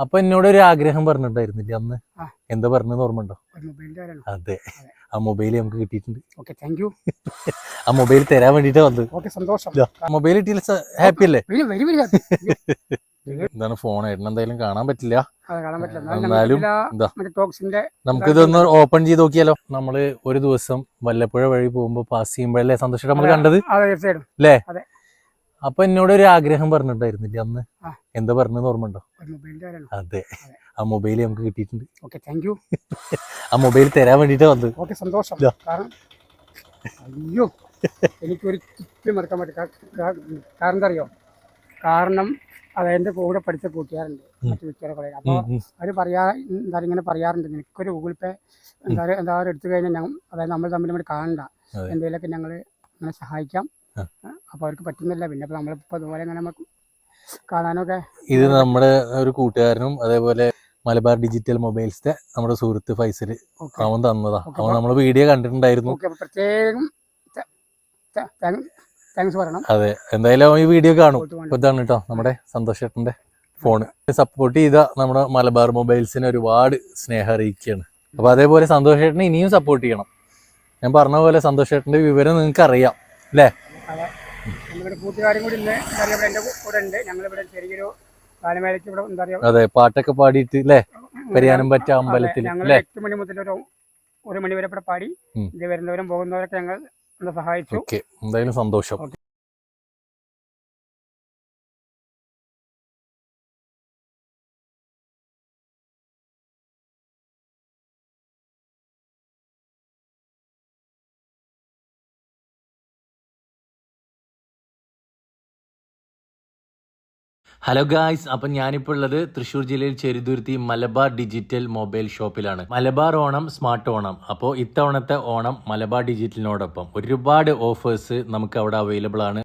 അപ്പൊ എന്നോട് ഒരു ആഗ്രഹം പറഞ്ഞിട്ടുണ്ടായിരുന്നില്ലേ അന്ന്? എന്താ പറഞ്ഞത് ഓർമ്മയുണ്ടോ? അതെ, ആ മൊബൈൽ നമുക്ക് കിട്ടിയിട്ടുണ്ട്. ആ മൊബൈൽ തരാൻ വേണ്ടിട്ടാ വന്നത്. സന്തോഷം. മൊബൈൽ കിട്ടിയില്ല, ഹാപ്പി അല്ലേ? എന്താണ് ഫോണായിട്ട് എന്തായാലും കാണാൻ പറ്റില്ല, എന്നാലും എന്താ നമുക്കിതൊന്ന് ഓപ്പൺ ചെയ്ത് നോക്കിയാലോ? നമ്മള് ഒരു ദിവസം വല്ലപ്പുഴ വഴി പോകുമ്പോ പാസ് ചെയ്യുമ്പോഴല്ലേ സന്തോഷം നമ്മൾ കണ്ടത് അല്ലേ? അപ്പൊ എന്നോട് ഒരു ആഗ്രഹം പറഞ്ഞിട്ടുണ്ടായിരുന്നില്ലേ അന്ന്? എന്താ പറഞ്ഞത് ഓർമ്മയുണ്ടോ? അതെ, ആ മൊബൈൽ നമുക്ക് കിട്ടിയിട്ടുണ്ട്. ആ മൊബൈൽ തരാൻ വേണ്ടിട്ടാ വന്നത്. സന്തോഷം. അയ്യോ, എനിക്കൊരു മറക്കാൻ പറ്റില്ല. കാരണം എന്താ അറിയോ? കാരണം അതെന്റെ കൂടെ പഠിച്ച കൂട്ടുകാരുണ്ട്, മറ്റു വ്യക്തികളെ. അപ്പോൾ അവർ ഇങ്ങനെ പറയാറുണ്ട്, നിനക്കൊരു ഗൂഗിൾ പേ എന്തായാലും എടുത്തു കഴിഞ്ഞാൽ അതായത് നമ്മൾ തമ്മിൽ കാണണ്ട, എന്തെങ്കിലുമൊക്കെ ഞങ്ങൾ അങ്ങനെ സഹായിക്കാം. അപ്പോൾ അവർക്ക് പറ്റുന്നില്ല. പിന്നെ അപ്പോൾ നമ്മളിപ്പോൾ അതുപോലെ അങ്ങനെ നമുക്ക് കാണാനൊക്കെ. ഇത് നമ്മുടെ ഒരു കൂട്ടുകാരനും അതേപോലെ മലബാർ ഡിജിറ്റൽ മൊബൈൽസിന്റെ നമ്മുടെ സുഹൃത്ത് ഫൈസൽ അവൻ തന്നതാ. അവൻ നമ്മള് വീഡിയോ കണ്ടിട്ടുണ്ടായിരുന്നു. പ്രത്യേകം താങ്ക്സ് പറയണം. അതെ, എന്തായാലും അവൻ ഈ വീഡിയോ കാണും. ഇതാണ് കേട്ടോ നമ്മുടെ സന്തോഷേട്ടന്റെ ഫോണ്. സപ്പോർട്ട് ചെയ്ത നമ്മുടെ മലബാർ മൊബൈൽസിനെ ഒരുപാട് സ്നേഹം അറിയിക്കുകയാണ്. അപ്പൊ അതേപോലെ സന്തോഷേട്ടനെ ഇനിയും സപ്പോർട്ട് ചെയ്യണം. ഞാൻ പറഞ്ഞ പോലെ സന്തോഷേട്ടന്റെ വിവരം നിങ്ങൾക്ക് അറിയാം അല്ലേ? അതെ, പാട്ടൊക്കെ പാടിയിട്ട് അല്ലേ? പരിയാനം പറ്റ അമ്പലത്തിൽ 8 മണി മുതൽ 1 മണി വരെ പാടി വരുന്നവരും പോകുന്നവരൊക്കെ ഞങ്ങൾ സഹായിച്ചു. ഓക്കെ, എന്തായാലും സന്തോഷം. ഹലോ ഗായ്സ്, അപ്പം ഞാനിപ്പോൾ ഉള്ളത് തൃശ്ശൂർ ജില്ലയിൽ ചെറുതുരുത്തി മലബാർ ഡിജിറ്റൽ മൊബൈൽ ഷോപ്പിലാണ്. മലബാർ ഓണം സ്മാർട്ട് ഓണം. അപ്പോൾ ഇത്തവണത്തെ ഓണം മലബാർ ഡിജിറ്റലിനോടൊപ്പം ഒരുപാട് ഓഫേഴ്സ് നമുക്ക് അവിടെ അവൈലബിൾ ആണ്.